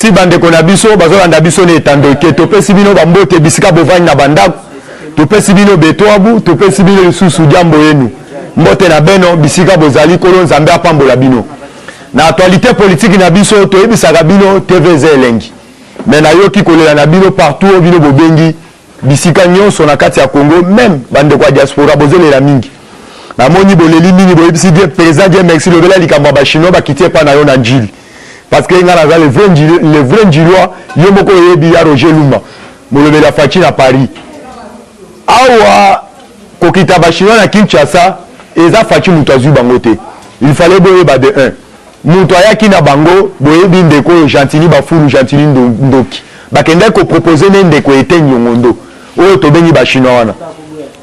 si bande kona biso bazolanda biso ne etandoke topesi bino bambote bisika bovani na bandako topesi bino betwabu topesi bino lisusu jambo yenu mbote na beno bisika bozali kolo nzambe apambola bino na actualité politique na biso toyebisaka bino TVZ elengi mais nayoki kolela na bino partout bino bobengi bisika nyonso na kati ya Congo même bande kwa diaspora bozelela mingi na moni boleli mingi boyebisi die président die merci lobela likambo ba chinois bakitie pa na yo na njili parce que ngana za le vrai njilwa yo moko yebi ya Roger Lumba molobela fachi na Paris awa kokita ba chinois na Kinshasa eza fachi mutu azwi bango te il fallait boyeba de 1 mutu ayaki na bango boyebi ndeko Gentili bafulu Gentili ndoki bakende ko proposer ne ndeko ete nyongondo oyo tobengi ba chinois wana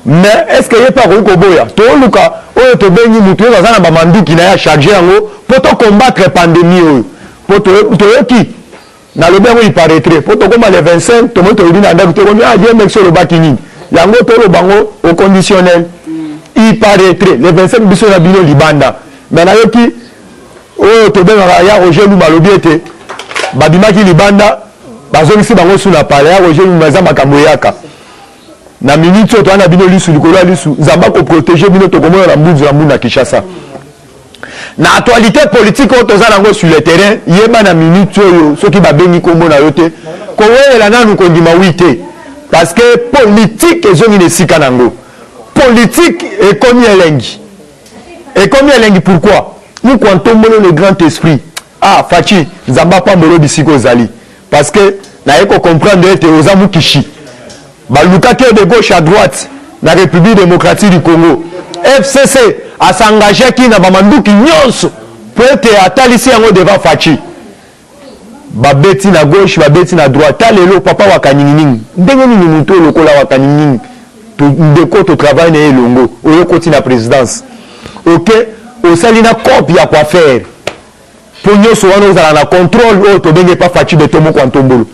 mais est-ce que yepa ko boya to luka oyo tobengi mutu oyo azana ba manduki na ya charger yango poto combattre pandémie oyo poto yoki na lobe ngo il paraîtrait poto comme le 25 to moto yina ndako to ko ah Dieu merci le bakini yango to lo bango au conditionnel il paraîtrait le 25 biso na bino libanda mais na yoki oyo tobenga ya Roger Lumba lobiete babimaki libanda bazongisi bango suna pale ya Roger Lumba za makambo yaka na minute to ana bino lisu likolo lisu nzamba ko protéger bino to komona na mbuzu na muna Kinshasa na actualité politique o to za nango sur le terrain yeba na minute oyo soki babengi kombo na yote ko wela nanu ko ndima wite parce que politique ezongi ne sika nango politique est comme elengi pourquoi nous quand on le grand esprit ah fachi nzamba pambolo bisiko zali parce que na yeko comprendre ete ozamu kishi balukate de gauche à droite la République démocratique du Congo FCC a s'engagé qui na bamanduki nyonso pour être atalisi yango devant fachi babeti na gauche babeti na droite talelo papa wakaningi ndenge nini muto lokola wakaningi to ndeko to travail na elongo oyo koti na présidence OK osali na copie ya quoi faire pour nyonso wana ozala na contrôle oyo tobenge pa fachi beto moko antombolo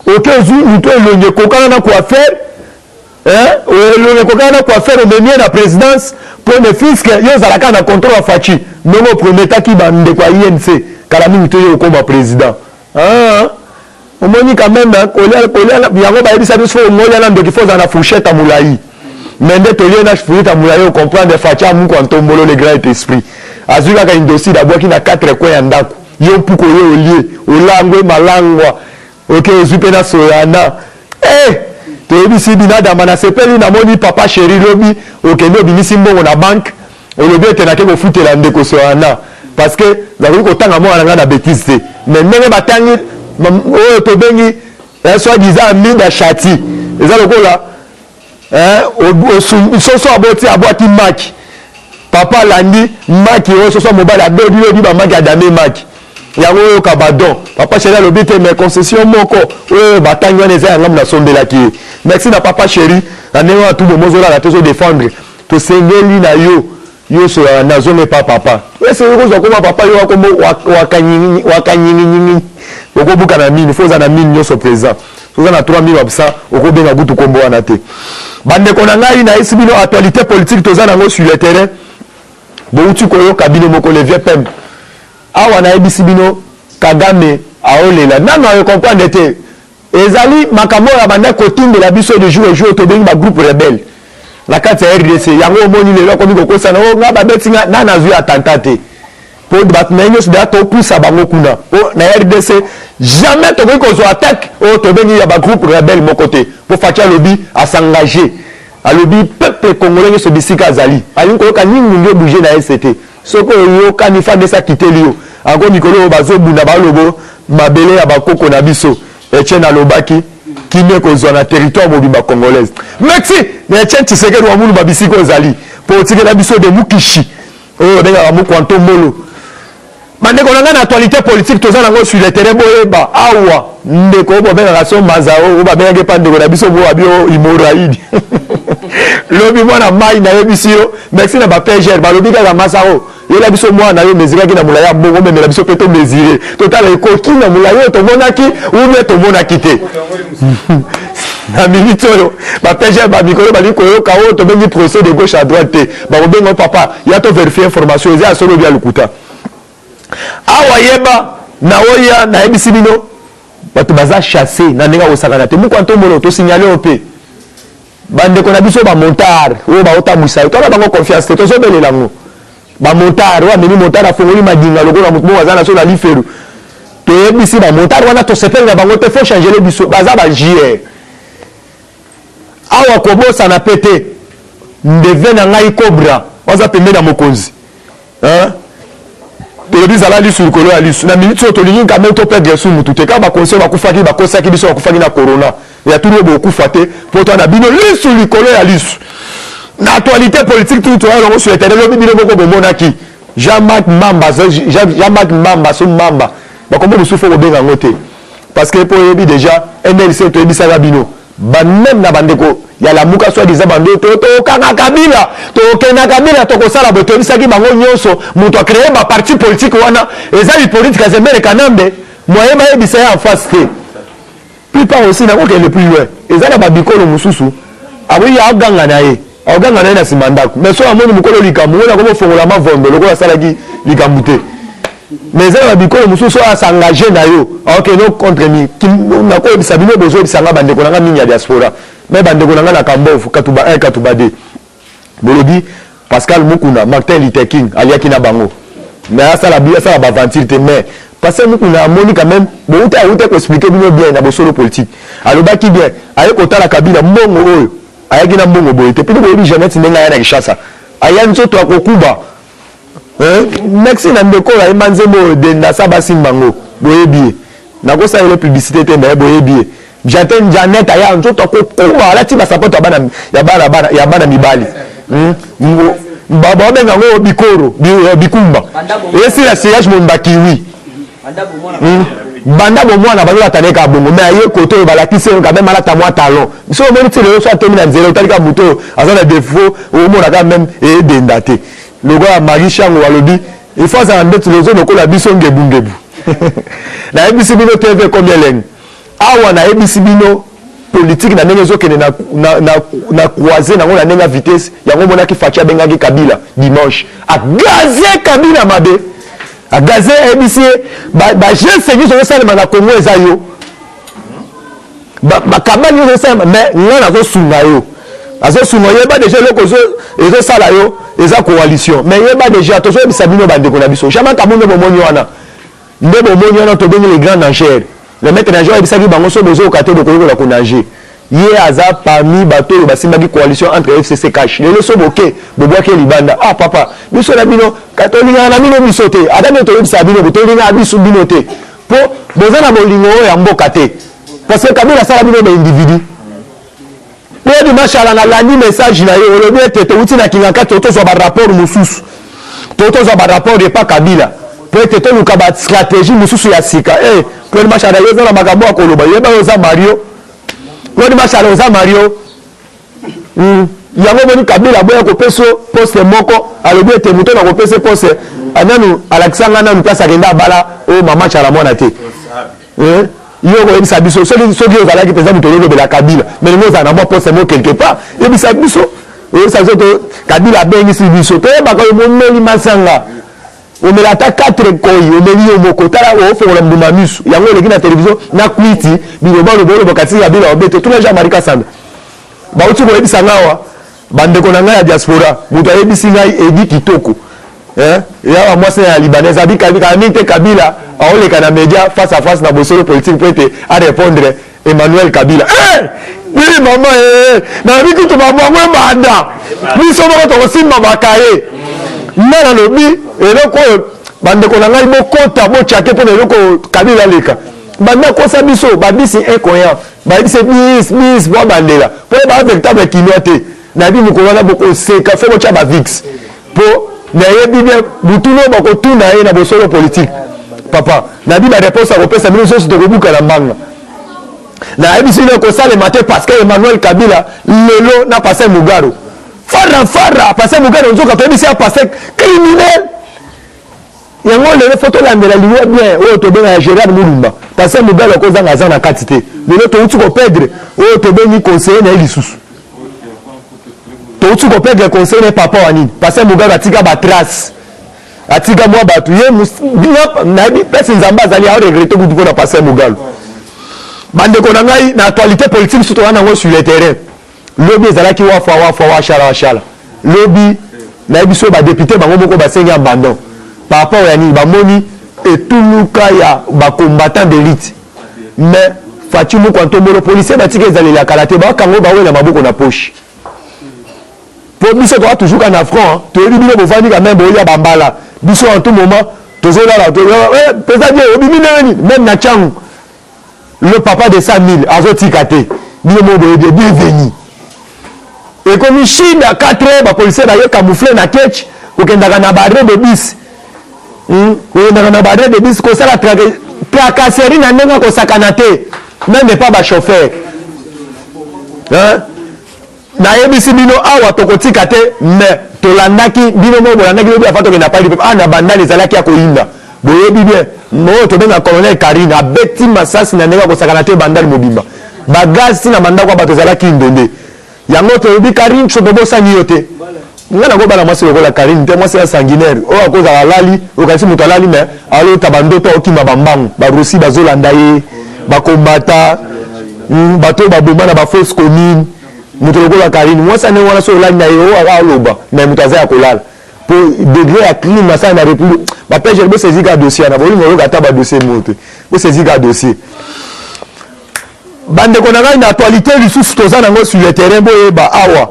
OK muto elonge kokana na quoi faire elonge kokana na quoi faire omemie na présidence pour ne fisque yo zalaka na contrôle ya fachi ndongo prometaki bande kwa INC kala mingi to yo koma président omoni quand même kolia yango bayebisa biso ngolia na ndoki foza na fourchette à moulayi mais nde tolie na fourchette à moulayi o comprendre fachi amuko antombolo le grand esprit azuka ka indosi dabwaki na 4 coins ya ndako yo puko yo olie olangwe malangwa OK ozupe na soyana toyebisi binadama na sepeli na moni papa chéri lobi okende obimisi mbongo na banque olobi ete nake kofutela ndeko soyana parce que zakoki kotanga mwana nga na bêtise te mais ndenge batangi oyo tobengi soi-disant aminde achati eza lokola soso aboti abwaki maki papa alandi maki oyo soso mobali adodi bamaki adame maki yango oyo kabadon papa chéri alobi te mais concession moko oyo batangi wana eza yangamu nasombelaki ye merci na papa chéri na ndenge wana tu bomozolala tozodefendre tosengeli na yo so nazonge pa papa ese kozwa koma papa yo wakombo wakanyingi okobuka na mine foza na mine nyonso présent soza na 3000 wabisa okobenga butu kombo wana te bandeko na ngai na esi bino actualité politique toza nango sur le terrain bouti koyoka bino moko le vieux pembe awa na ebisi bino Kagame aolela nano ayo comprendre te ezali makambo ya banda kotindela biso de jour au jour tobengi ba groupe rebelle la kati ya RDC yango omoni lelo komi kokosa na nga babeti nga na nazwi attentat te pour batmenyo sida to poussa bango kuna na RDC jamais to ko zo attaque tobengi ya ba groupe rebelle moko te pour facha lobi à s'engager alobi peuple congolais so bisika azali ali ko ka ningi ndio bouger na SCT soko yo kanifa de sa quitter lio encore mikolo bazo bunda balobo mabele ya bakoko na biso Etienne alobaki kine kozwa na territoire mobimba congolaise merci na Etienne Tshisekedi wa mulu babisiko ezali pour tirer la biso de mukishi oyo benga mu kwanto molo bandeko na actualité politique toza nango sur le terrain boyeba awa ndeko bo benga raso mazao o ba benga pa ndeko na biso bo abio imoraidi lobi mwana mai na yebisio merci na ba PGR ba lobi ka masao yela biso mwana yo mezira ki na mulaya bongo memela biso peto mezirer total ekoki na mulaya to monaki ou bien to monaki te na minute oyo ba PGR ba mikolo ba liko yo kawo to bengi procès de gauche à droite te ba bengo papa ya to vérifier information ya solo bia lukuta awa yeba na oya na ebisi bino bato baza chassé na ndenge osakana te muko antombolo to signaler ope bande ko na biso ba montar o ba otamwisa to na bango confiance te to so belela ngo ba montar wa meni montar afongoli madinga lokola mutu baza na so la liferu to ebisi ba montar wana to sepenga bango te faut changer le biso baza ba JR awa kobosa na pété ndeve na ngai cobra waza pembe na mokonzi hein tolobi zala lisu likolo ya lisu na minute oyo tolingi kame to perdre su mutu te kaka bakonse bakufaki bakosaki biso bakufaki na corona ya tuli oyo bokufa te mpo to na bino lisu likolo ya lisu na actualité politique tout toya longo sur internet lobi bino moko bomonaki Jean-Marc Mamba so Mamba bakombo mosusu fo kobenga yango te parce que mpo oyebi déjà NLC toyebisaka bino même na bandeko ya la muka soit disant bando to kanga kabila to kena kabila to kosala boto bisaki bango nyonso muto a créer ba parti politique wana ezali politique azembele kanambe moyen ba ebisa ya en face te puis pas aussi na ko le plus loin ezala ba bikolo mususu awi ya ganga na ye aganga na simandako mais so amoni mukolo likambo na ko fongola mavondo lokola salaki likambo te mais ezala bikolo mususu a s'engager na yo ok no contre mi na ko ebisa bino besoin bisanga bandeko na mingi ya diaspora mais bandeko na na Kambovu Katuba 1 Katuba 2 bolobi Pascal Mukuna Martin Luther King aliaki na bango mais ça la bien ça va aventure te mais parce que Mukuna amoni quand même bon tu as ko expliquer bino bien na bosolo politique alobaki bien aye kotala kabila mbongo oyo ayaki na mbongo boye te puis boyebi jamais tinenga ya na Kishasa aya nzoto akokuba merci na ndeko ya manzembo de na sabasi mbango boyebi na ko sa ile publicité te mais boyebi Jaten Janet aya nzoto kokuba alati ba sapoto ya bana mibali baba benga ngo bikoro bikumba esi la siège mon bakiwi banda bo mwana ba taneka bongo mais aye koto balakise quand même alata moi talon so mo ntile so atomi na nzelo talika muto azana défaut au mona quand même et dendate logo ya Marisha ngo alobi il faut ça ndetse lozo lokola biso ngebungebu na ebisi bino TV combien leng awa na ebisi bino politique na ndenge zokene na croiser na ngona ndenge vitesse yango mona ki fatia bengaki Kabila dimanche a gazé Kabila mabe a gazé ebisi ba je seigneur so salema na Congo ezayo ba kabani so salema mais ngana zo sunga yo azo sunga yeba déjà loko zo ezo sala yo eza coalition mais yeba déjà to so ebisa bino bandeko na biso jamais kamuno bomoni wana ndebo bomoni wana to bengi les grands enchères le maître nageur ebisaki bango so bezo okato de koyola ko nager ye aza parmi bato basimbaki coalition entre FCC cash lelo so boke bobwaki libanda ah papa biso na bino katolinga na bino biso te adame to yebisa bino botolinga biso bino te po bozana bolingo ya mboka te parce que Kabila sala bino ba individu po di machala na landi message na yo lobi ete to uti na kingaka to zo ba rapport mususu to zo ba rapport de pa Kabila po ete to luka ba stratégie mususu ya sika pour machala yo za na makambo akoloba yeba yo za Mario pour machala yo za Mario yango boni Kabila boya ko peso poste moko alobi ete muto na ko pese poste ananu Alexandre nanu place akenda bala o mama chala mona te yo ko ebisa biso so yo zala ki pesa muto lo bela Kabila mais nous en avons poste mo quelque part ebisa biso ça zoto Kabila bengi si biso to ba ko mo meli masanga o melata 4 koyi o meli yo moko tala o fo la mbuma misu yango le kina télévision na kwiti bibo ba lo bokati Kabila obete tout les gens marika sanda ba uti ko ebisa ngawa bandeko na ngai ya diaspora muto ebisi ngai edi kitoko ya moi c'est un libanais abi Kabila aoleka na média face à face na bosolo politique pour être à répondre Emmanuel Kabila oui maman na bitu to maman moi banda ni so mo to simba bakaye na lobi eloko bandeko na ngai bokota bo chake po eloko Kabila leka banda ko sa biso babisi incohérent babisi bis bo bandela po ba véritable kinote na bi mukolo na boko seka fo cha ba vix po na yebi bien butuno bako tuna ye na bosolo politique papa na bi ba réponse à repesa mino so de kobuka na mbanga na yebi sino ko sale matin parce que Emmanuel Kabila lelo na passé Mugaro fara passé Mugaro nzoka to bisi a passé criminel yango le photo la mbela liwe bien o to benga Gérard Mulumba passé Mugaro ko zanga zana katité lelo to uti ko perdre o to bengi conseiller na ilisusu to uti ko perdre conseiller papa wanini passé Mugaro atika ba trace atika moi batu ye nabi pesi nzamba azali a regretter kutu mpona passer Mogalo bandeko na ngai na actualité politique surtout wana ngo sur le terrain lobby ezalaki wa shala lobby na biso ba député bango moko basengi abandon par rapport à yani bamoni etuluka ya ba combattant d'élite mais Fatima Kwantombolo policier batika ezali la kalaté ba kango ba wela maboko na poche pour biso doit toujours qu'en affront to yebi bino bofandi quand même boya bambala biso en tout moment tozola la président obimi nani même na changu le papa de 100 000 azotikate bino mo boye bienvenue et comme Chine à 4 heures ba policier ba ye camoufler na ketch okendaka na barre de bis okendaka na barre de bis ko sala tracasserie na ndenga ko sakana te même pas ba chauffeur hein na yebisi bino awa tokotika te mais tolandaki bino mo bolandaki lobi afa tokenda pali pe na bandali ezalaki ya koyinda boyebi bien mo tobenga colonel Karine abeti masasi na ndenga kosakana te bandali mobimba bagasi na bandako ya bato ezalaki ndonde yango toyebi Karine tsobobosani yo te nga na kobala mwasi lokola Karine te mwasi ya sanguinaire oyo akozala lali okasi moto alali me alota bandoto okima bambangu barusi bazolanda ye bakombata bato baboma na bafausse commune moto lokola Karine mwasi ane wana so olali na ye oyo akaloba me moto aza ya kolala po degré ya crime masala na république bapege bosezika dossier na bolingo oyoka ata badossier mote bosezika dossier bandeko na ngai na actualité lisusu toza nango sur le terrain boyeba awa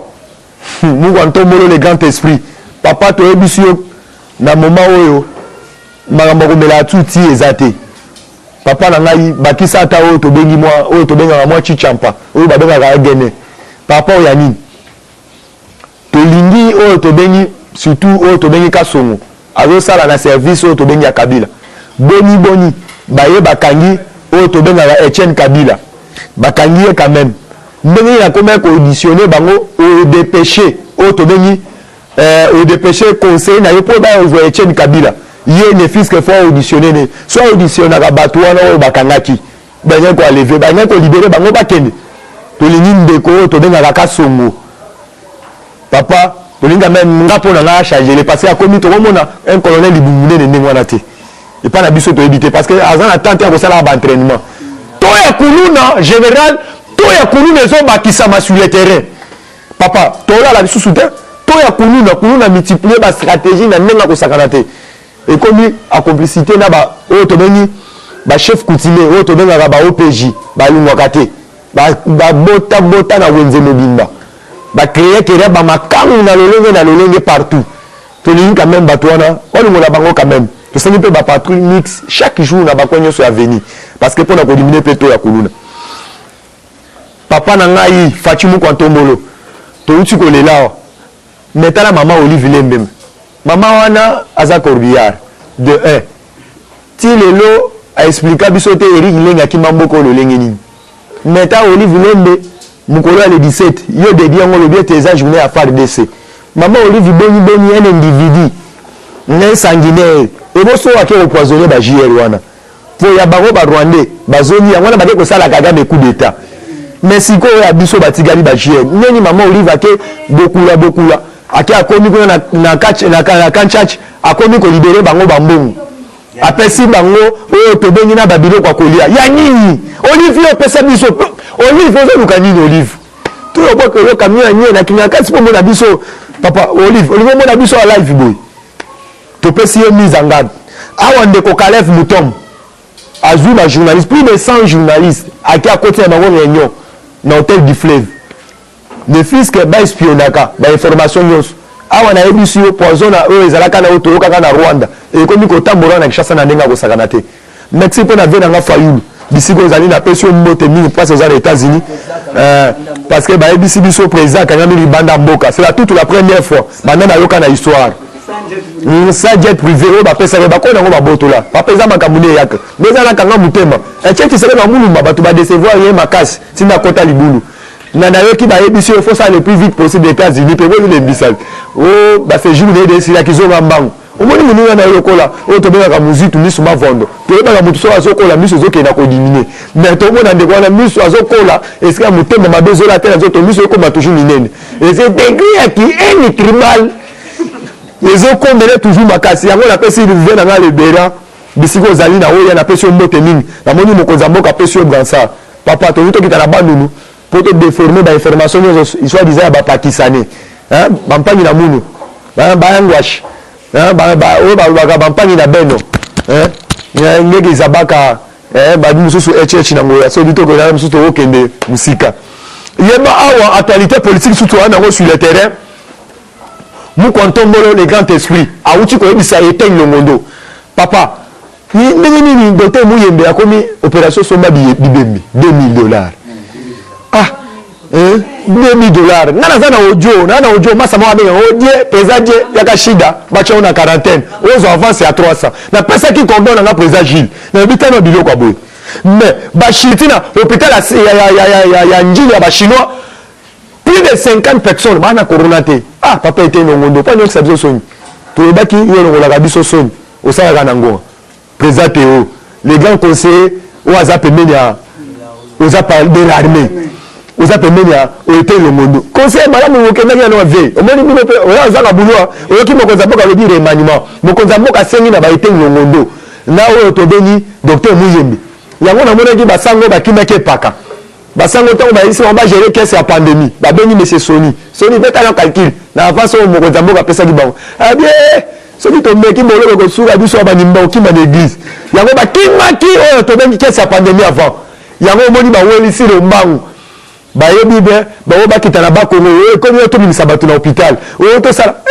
Mungu Ntombolo le grand esprit papa toyebisi yo na moment oyo makambo komela tuti ezate papa na ngai bakisa ata oyo tobengi moi oyo tobengaka moi chichampa oyo babengaka gene papa oyo ya nini tolingi oyo tobengi surtout oyo tobengi Kasongo azosala na service oyo tobengi ya Kabila boni baye bakangi oyo tobengaka Etienne Kabila bakangi ye quand même ndenge na komeka koauditionner bango au dépêché oyo tobengi au dépêché conseil na ye mpo baozwa Etienne Kabila ye ne fiske fo auditionner ne so auditionnaka bato wana oyo bakangaki bangai koaleve bangai kolibere bango bakende tolingi ndeko oyo tobengaka Kasongo papa tolinga même nga mpo na nga achargele parce que akomi tokomona un colonel libungu nene ndenge wana te epa na biso toyebi te parce que aza na tante ya kosalaka baentraînement to ya kuluna général to ya kuluna ezobakisama sur le terrain papa tolala lisusu te to ya kuluna multiplier bastratégie na ndenge ya kosakana te ekomi acomplicité na oyo tobengi bachef coutumier oyo tobengaka baOPJ balungwaka te babota na wenze mobimba bacréer kere bamakangu na lolenge partout tolingi quand même bato wana olingola bango quand même tosengi mpe bapatrouille mix chaque jour na bakwa nyonso ya veni parce que mpona kodimine mpe to ya kuluna papa na ngai Fatima Kwantombolo touti kolela awa mais tala mama Olive Lembeme mama wana aza corbillard de 1 ti lelo aexplika biso te Eric Lengaki mamboko lolenge nini mais ta Olive Lembe mukolo ya le 17 yo dedi yango lobi ete eza journée ya FARDC mama Olive boni un individu un sanguinaire ebosoka ke empoisonner ba JR wana po ya bango ba Rwandais bazoni yango na bake kosala Kagame coup d'état mais sikoyo ya biso batikali ba JR neni mama Olive ake bokula ake akomi kuna na kanchach akomi ko libérer bango bambongo apesi bango oyo tobengi na babilo kwa kolia ya nini Olive yo pesa biso Olive ozo nini Olive to yo boko yo kamia nye na kinyakasi po mona biso papa Olive mona biso a live boy to pesi yo mise en garde awa ndeko Kalef Mutom azui ba journaliste plus de 100 journalistes ake à côté na bango réunion na hôtel du Fleuve ne fiske ba espionnaka ba information nyonso awa na yebisi yo poison na oyo ezalaka na oyo toyokaka na Rwanda ekomi kotambola na Kinshasa na ndenge akosakana te Mexique mpo na vie nanga fayulu bisiko ezali na pesi yo mbote mingi place oza na États-Unis parce que bayebisi biso président Kagame libanda mboka c'est la toute la première fois banda nayoka na histoire sa jet privé oyo bapesaka bakoyi nango babotola bapeza makambo nde eyaka nde ezalaka nga motema etiekisele bamulumba bato badecevoir ye makasi ntina kota libulu nayoki bayebisi yo faut ça le plus vite possible États-Unis mpe bozilembisali o basejour nde esilaki zonga mbangu omoni moninga na yo lokola oyo tobengaka muzitu miso mavondo toyebaka motu soki azokola miso ezokenda kodimine mais tomona ndeko wana miso azokola esika motema mabe ezola te na nzoto miso ekoma toujours minene eze degré yaki eni tribal ils ont combien toujours makasi yango na pesi rivière na le bera bisiko zali na oya na pesi mbote mingi na moni mokonza mboka pesi bransa papa to vito kitana bandunu pour te déformer ba information ils soit disant ba pakistanais hein bampani na munu ba ngwash hein ba bampani na beno hein ngeke zabaka ba mususu HH na ngoya so vito ko na mususu okende musika yeba awa actualité politique surtout na sur le terrain. Nous comptons les grands esprits. A outil qu'on dit ça éteint le monde. Papa, ni docteur Mouyembe a commis opération Soma Bibembe, $2,000. Ah, $2,000. Nana audio, massa moi bien audio, pesadje, yakashida, bacha on a quarantaine. Aux enfants c'est à 300. Na personne qui condamne na président Gilles. Na bitan no bilo kwa boy. Mais ba Chilitina, hôpital ya njili ya ba chinois. Plus de 50 personnes, bana corona te. Ah, papa était non ngondo, pas nous ça biso soni. To ebaki yo la biso soni. Au sala kanango. Président Théo, les grands conseillers au azap menia. Aux appels de l'armée. Aux appels menia, au était le ngondo. Conseiller madame mo kenaki na veille. Au moni bino pe, o azaka bulwa, o ki mo konza boka lobi remaniement. Mo konza boka sengi na ba était le ngondo. Na o to beni docteur Mouyembe. Yango na monaki basango bakimaki paka. Basango tango ba ici on va gérer qu'est-ce la pandémie. Ba beni monsieur Sony. Sony fait un calcul. Na avance au mokonza boka pesa ki bango. Ah bien, celui to meki molo ko sura biso ba nimba ki ma l'église. Yango ba kimaki o to beni qu'est-ce la pandémie avant. Yango moni ba weli si le mbangu. Ba yebi be ba wo ba kitana ba ko o ko yo to mi sabatu na hôpital. O to sala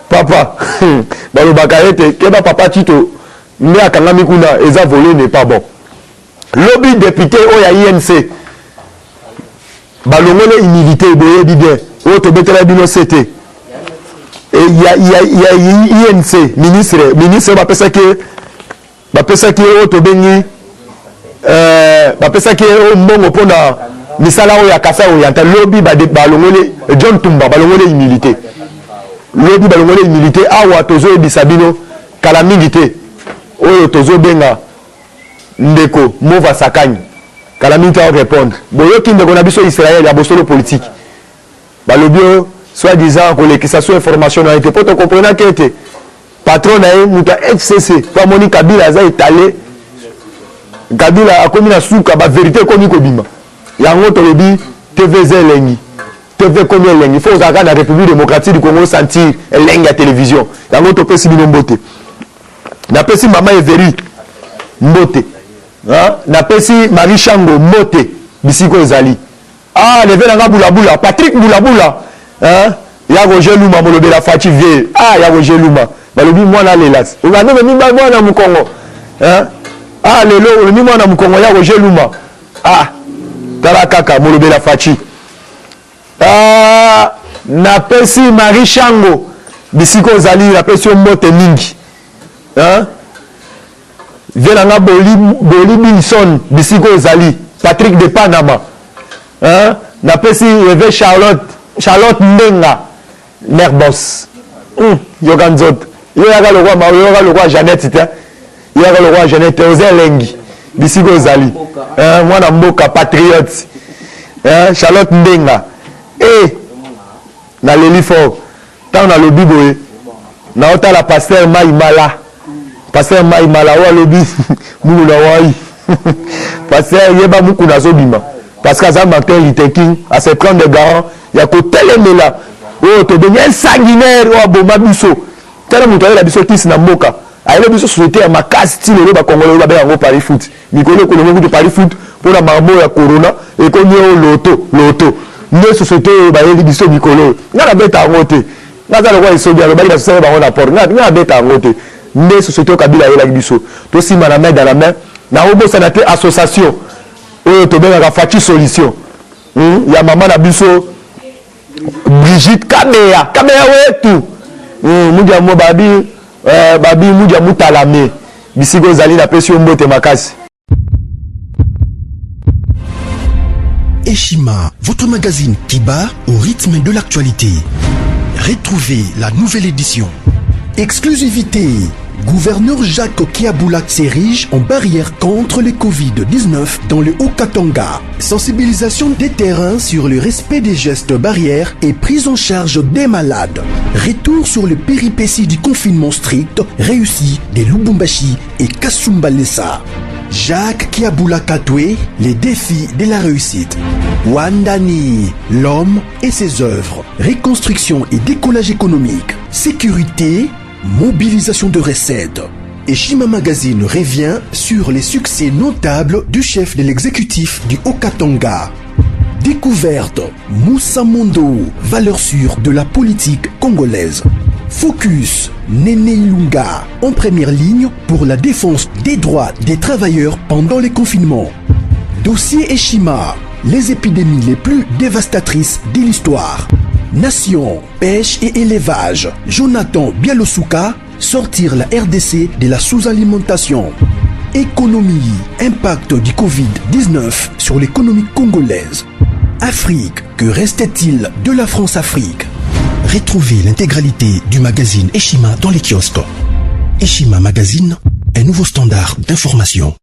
papa. Ba lo bakarete ke ba papa tito. Ndi akanga mikuna eza volé n'est pas bon. Lobby député o ya INC. Balongole humilité boye bien o to betela bino CT et il y a INC ministre ba pesa ke o to bengi ba pesa ke o mbongo pona misala o ya kasa o ya ta lobby ba balongole John Tumba balongole humilité lobby balongole humilité awa tozo ebisabino kala mingi te o tozo benga ndeko mova sakani Calamité à répondre. Boyo qui ne connaît pas Israël, il y a beaucoup de politique. Balobio, soi-disant, que ça soit information, on était pas te comprendre qui était. Patron a muta FCC. Toi, Moni Kabila a étalé. Kabila a commis la souka, la vérité comme Kobima. Il y a un autre lobby, TVZ Lengi. TV combien Lengi. Il faut regarder la République démocratique du Congo sentir Lengi à télévision. Il y a un autre Pessi Binombote. La Pessi Maman Everi Mbote. Na pesi Marie Chango Mote bisiko ezali levé na Boulabula Patrick Boulabula ya Roger Luma molobela Fati vie ya Roger Luma balobi mwana lelas ongane me mimba mwana mukongo lelo le mwana mukongo ya Roger Luma tala kaka molobela Fati na pesi Marie Chango bisiko ezali na pesi Mote mingi Viens Boli Bilson, Bisiko Zali, Patrick de Panama. Na pesi Reve Charlotte Mbenga, Nerbos. Yoganzot. Yoga le roi Jeannette, Yoga le roi Jeannette, Ozel Lengi, Bisiko Zali. Mwana Mboka, Patriote. Charlotte Mbenga. Na l'Elifort, tant na le Biboé, na ota la pasteur Maïmala. Pasteur Maïmala wa lobi mulu na wai pasteur yeba muku na zobima parce que ça Martin Luther King à se prendre des garants ya ko telemela to devenir sanguinaire wa bomba biso tala muto la biso kisi na mboka ayele biso société ya makasi ti lelo ba congolais ba yango Paris foot mikolo ko longo de Paris foot pour la marbo ya corona et ko nyo loto ne société ba yeli biso mikolo na beta ngote na za le roi isobia le ba ila sala ba on apport na beta ngote mais société Kabila et la biso to si la main dans la main na obo sanate association to benga Fati solution ya maman na biso Brigitte Kamea wetu mudia mo babi mudia mutalame bisiko zali na pesi mbote makasi. Eshima, votre magazine qui bat au rythme de l'actualité. Retrouvez la nouvelle édition. Exclusivité, gouverneur Jacques Kiaboula s'érige en barrière contre le Covid-19 dans le Haut-Katanga. Sensibilisation des terrains sur le respect des gestes barrières et prise en charge des malades. Retour sur les péripéties du confinement strict réussi de Lubumbashi et Kasumbalesa. Jacques Kiaboula Katwe, les défis de la réussite. Wandani, l'homme et ses œuvres. Reconstruction et décollage économique. Sécurité, mobilisation de recettes. Eshima Magazine revient sur les succès notables du chef de l'exécutif du Haut-Katanga. Découverte, Moussa Mondo, valeur sûre de la politique congolaise. Focus, Néné Ilunga, en première ligne pour la défense des droits des travailleurs pendant les confinements. Dossier Eshima, les épidémies les plus dévastatrices de l'histoire. Nation, pêche et élevage, Jonathan Bialosuka, sortir la RDC de la sous-alimentation. Économie, impact du Covid-19 sur l'économie congolaise. Afrique, que restait-il de la France-Afrique? Retrouvez l'intégralité du magazine Eshima dans les kiosques. Eshima Magazine, un nouveau standard d'information.